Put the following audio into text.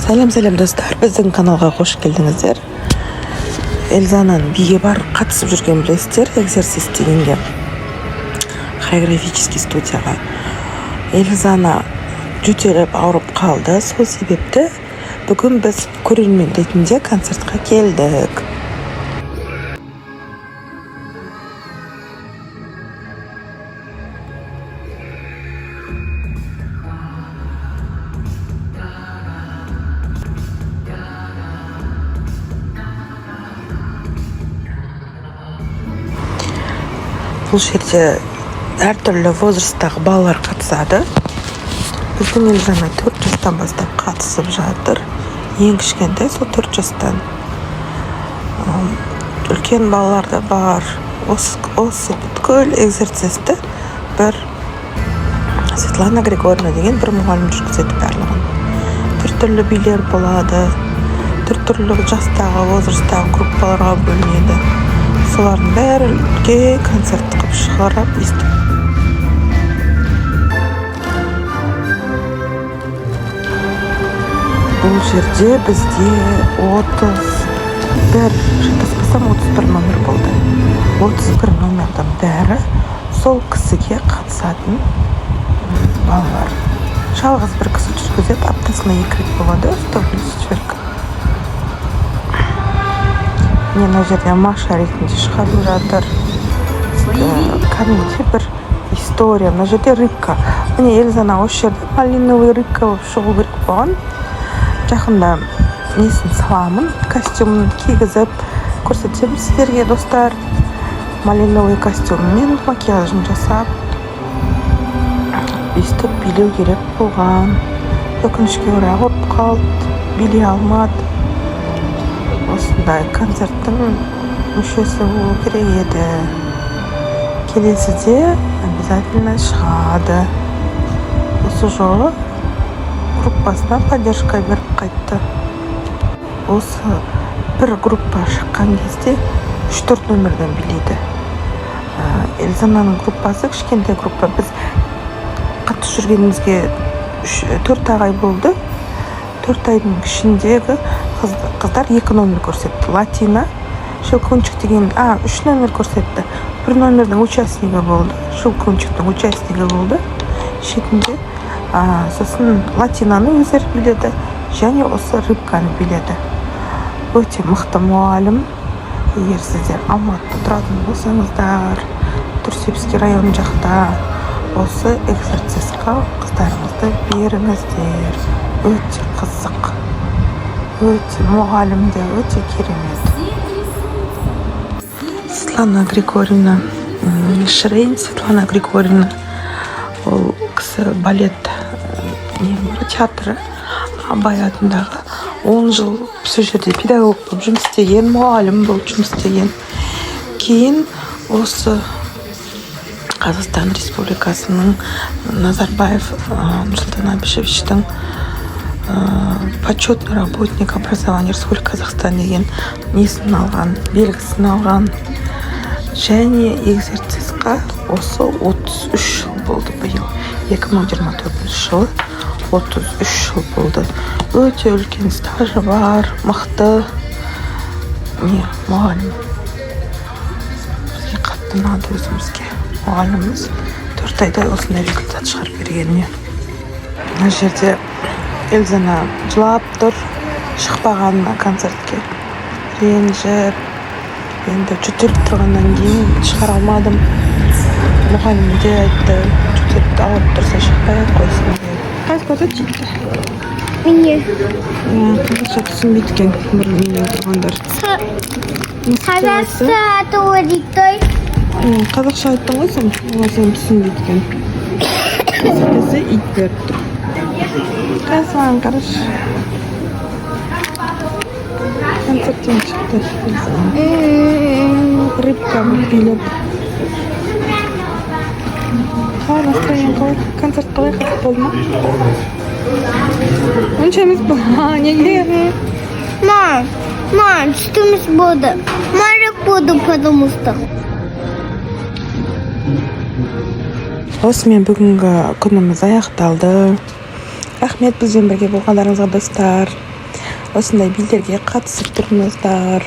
Сәлем достар, біздің каналға қош келдіңіздер. Эльзаның биге бар қатысып жүрген білесіздер, экзерсис дегенге, хореографический студияға. Эльзана жөтеліп ауырып қалды, сол себепті бүгін біз көрермен ретінде концертқа келдік. Бұл жерде әртүрлі возрасттағы балалар қатысады. Біздің Эльзана 4 жастан бастап қатысып жатыр. Ең кішкентай сол 4 жастан. Үлкен балалар да бар. Осы бүткіл экзерсисті бір Светлана Григорьевна деген бір мұғалім жүргізеді барлығын. Түрлі билер болады. Түрлі жастағы, возрасттағы группаларға бөлінеді. Солардың бәріге концерт қып шығарап естіп. Бұл жерде бізде 31 номер болды. 31 номердің бәрі сол кісіге қатысатын балалар. Жалғыз бір кісі жүргізеді, аптасына 2 рет болады, четверг. Мына жерде Маша ретінде шығарып жатыр. Кәдімгідей бір история. Мына жерде рыбка. Міне Эльзана осы жерде малиновый рыбка болып шығу керек болған. Жақында несін саламын, костюмын кигізіп көрсетемін сіздерге, достар. Малиновый костюммен макияжын жасап өйстіп билеу керек болған. Өкінішке орай ауырып қалды, билей алмады. Осындай концерттің мүшесі болу керек еді. Келесіде обязательно шығады. Осы жолы группасына поддержка беріп қайтты. Осы бір группа шыққан кезде 3-4 номерден билейді. Эльзананың группасы кішкентай группа. Біз қатысып жүргенімізге 4 ай болды. 4 айдың ішіндегі қыздар 2 номер көрсетті. Латина, Щелкунчик деген 3 номер көрсетті. Бір номердің участнигі болды. Щелкунчиктің участнигі болды. Шетінде сосын Латинаны өздері биледі, және осы рыбканы биледі. Өте мықты мұғалім. Егер сіздер Алматыда тұратын болсаңыздар, Түрсепский район жақта, осы экзерсисқа қыздарыңызды беріңіздер. Өте қызық. Өте мұғалім де өте керемет. Светлана Григорьевна Шрейн, Светлана Григорьевна, ол кісі балет театры Абай атындағы 10 жыл сол жерде педагог болып жұмыс істеген, мұғалім болып жұмыс істеген. Кейін осы Қазақстан Республикасының Назарбаев Нұрсұлтан Абишевичтің почетный работник образования Республика Казахстан деген несін алған, белгісін алған. Және экзерсисқа осы 33 жыл болды биыл. 2024 жылы 33 жыл болды. Өте үлкен стажы бар, мықты. Мұғалім. Бізге қатты ұнады өзімізге. Мұғаліміміз 4 айда осындай результат шығарып бергеніне. Мына жерде Эльзана жылап тұр, шықпағанына концертке. Ренжіп, енді жүтеліп тұрғаннан кейін шығара алмадым. Мұғалім де айтты, жүтеліп ауырып тұрса шықпай қойсын деп. Қайсы жейді? Міне. Қазақша түсінбейді екен бір менен тұрғандар. Қазақша атуы дейді. Қазақша айттың ғой сен, сен түсінбейді екен. Сәкесі ит беріп тұр. Қайсыған қарыш. Концерттен шықты. Рыбка билеп. Қалай настроен қалай? Концерт қалай қатып болды ма? Онша емес бұл. Неге? Мам, түстіміз болды. Марық болды, потому что. Осымен бүгінгі күніміз аяқталды. Рахмет бізбен бірге болғандарыңызға, достар. осындай бийлерге қатысып тұрыңыздар.